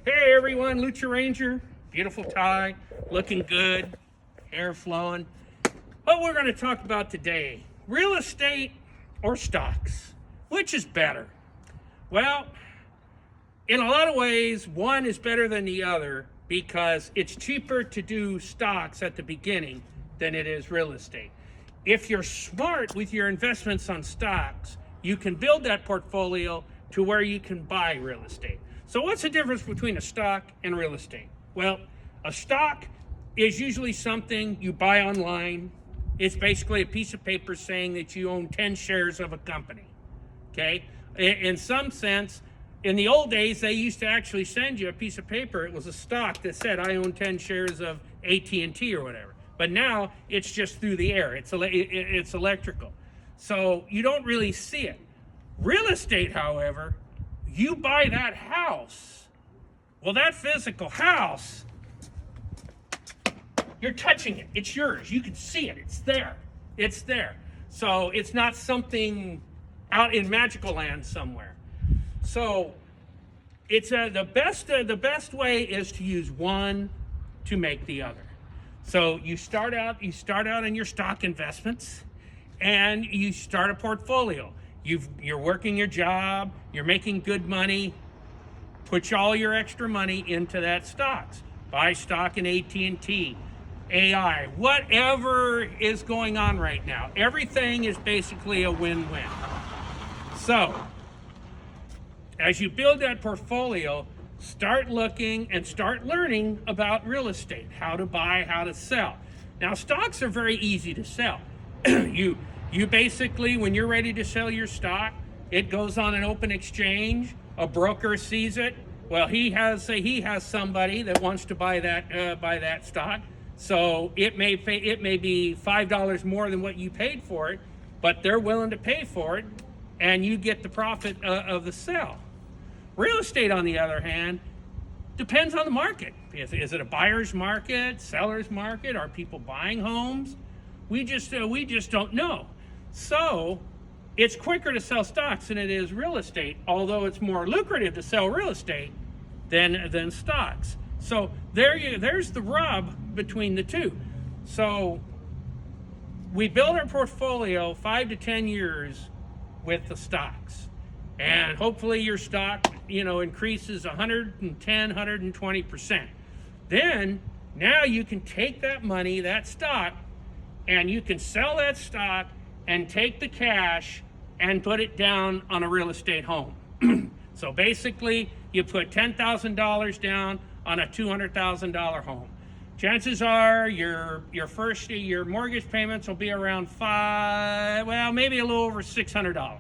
Hey everyone, Lucha Ranger, beautiful tie, looking good, hair flowing. What we're going to talk about today, real estate or stocks, which is better? Well, in a lot of ways, one is better than the other because it's cheaper to do stocks at the beginning than it is real estate. If you're smart with your investments on stocks, you can build that portfolio to where you can buy real estate. So what's the difference between a stock and real estate? Well, a stock is usually something you buy online. It's basically a piece of paper saying that you own 10 shares of a company, okay? In some sense, in the old days, they used to actually send you a piece of paper. It was a stock that said, I own 10 shares of AT&T or whatever. But now it's just through the air. It's electrical. So you don't really see it. Real estate, however, you buy that house. Well, that physical house, you're touching it. It's yours. You can see it. It's there. It's there. So it's not something out in magical land somewhere. So it's the best way is to use one to make the other. So you start out in your stock investments, and you start a portfolio. You're working your job, you're making good money, put all your extra money into that stocks. Buy stock in AT&T, AI, whatever is going on right now. Everything is basically a win-win. So, as you build that portfolio, start looking and start learning about real estate, how to buy, how to sell. Now, stocks are very easy to sell. You basically, when you're ready to sell your stock, it goes on an open exchange. A broker sees it. Well, he has somebody that wants to buy that stock. So it may be $5 more than what you paid for it, but they're willing to pay for it, and you get the profit of the sale. Real estate, on the other hand, depends on the market. Is it a buyer's market, seller's market? Are people buying homes? We just don't know. So it's quicker to sell stocks than it is real estate, although it's more lucrative to sell real estate than stocks. So there's the rub between the two. So we build our portfolio 5 to 10 years with the stocks. And hopefully your stock, increases 110, 120%. Then now you can take that money, that stock, and you can sell that stock and take the cash and put it down on a real estate home. So basically, you put $10,000 down on a $200,000 home. Chances are your mortgage payments will be around maybe a little over $600.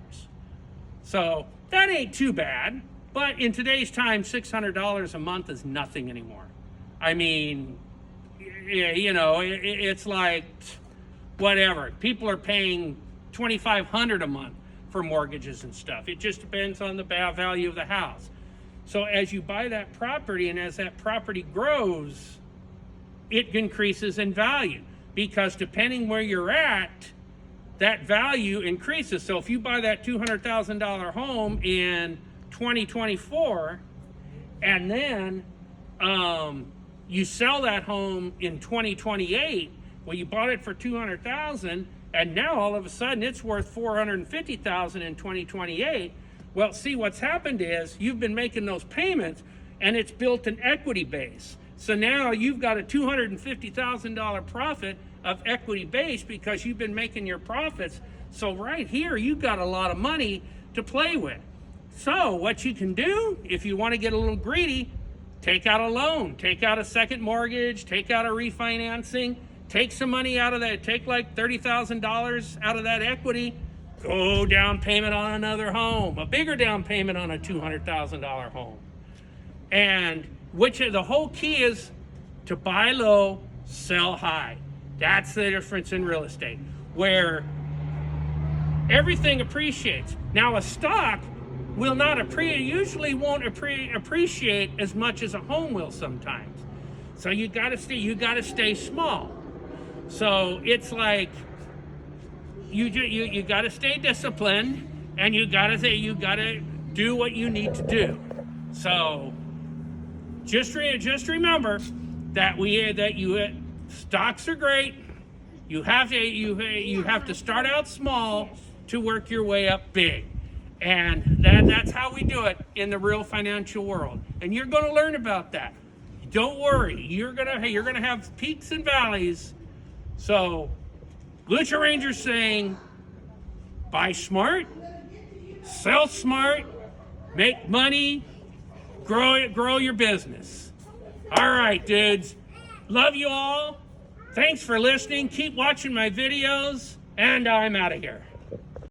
So that ain't too bad, but in today's time, $600 a month is nothing anymore. I mean, it's like, whatever. People are paying $2,500 a month for mortgages and stuff. It just depends on the value of the house. So as you buy that property, and as that property grows, it increases in value, because depending where you're at, that value increases. So if you buy that $200,000 home in 2024, and then you sell that home in 2028, well, you bought it for $200,000, and now all of a sudden it's worth $450,000 in 2028. Well, see, what's happened is you've been making those payments, and it's built an equity base. So now you've got a $250,000 profit of equity base because you've been making your profits. So right here, you've got a lot of money to play with. So what you can do, if you want to get a little greedy, take out a loan, take out a second mortgage, take out a refinancing, take some money out of that, take like $30,000 out of that equity, go down payment on another home, a bigger down payment on a $200,000 home. And the whole key is to buy low, sell high. That's the difference in real estate, where everything appreciates. Now, a stock will usually won't appreciate as much as a home will sometimes. So you gotta stay small. So it's like you gotta stay disciplined, and you gotta do what you need to do. So just remember that stocks are great. You have to start out small to work your way up big. And that's how we do it in the real financial world. And you're going to learn about that. Don't worry. You're going to have peaks and valleys. So, Lucha Ranger's saying, buy smart, sell smart, make money, grow your business. All right, dudes. Love you all. Thanks for listening. Keep watching my videos, and I'm out of here.